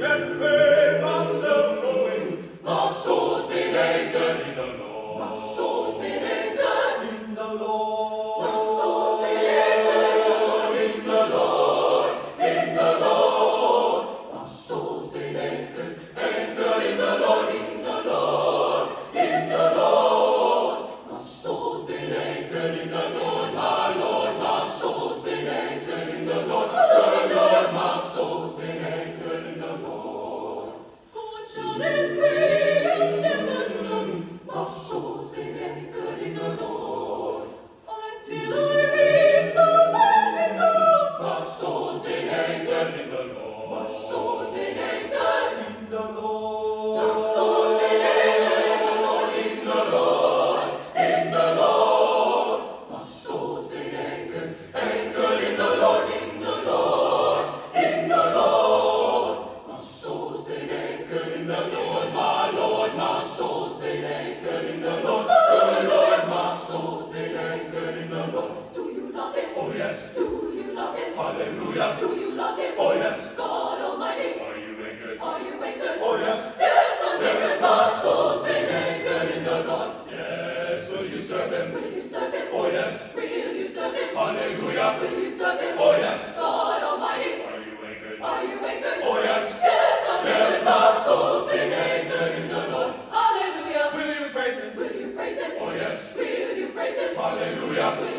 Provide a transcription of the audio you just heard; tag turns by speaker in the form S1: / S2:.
S1: and pray myself away. My soul's been anchored in the Lord. My soul's been anchored in the Lord. My soul's been anchored in the Lord. In the Lord. My soul's been anchored in the Lord. In the Lord. In the Lord. My soul's been anchored in the Lord. My Lord, my soul's been anchored in the Lord. The Lord, my soul's been anchored in the Lord. God shall it be and never stop. My soul's been anchored in the Lord. Until I reach the mountain top. My soul's been anchored in the Lord. My soul's been anchored in the Lord. My soul's been anchored in the Lord. In the Lord. My soul's been anchored in the Lord. In the Lord. In the Lord. My soul's been anchored in the Lord. My Lord, my soul's been anchored in the Lord. The Lord, my soul's been anchored in the Lord. Do you love him? Oh yes. Do you love him? Hallelujah. Do you love him? Oh yes. God Almighty. Are you anchored? Are you anchored? Oh yes. Yes, I'm anchored. My soul's been anchored in the Lord. Yes. Will you serve him? Will you serve him? Oh yes. Will you serve him? Hallelujah. Will you serve him? Oh yes. God Almighty. Are you anchored? Are you anchored? Oh yes. Yes, I'm anchored. My soul's been anchored in the Lord. Hallelujah. Will you praise him? Will you praise him? Oh yes. Will you praise him? Hallelujah. Will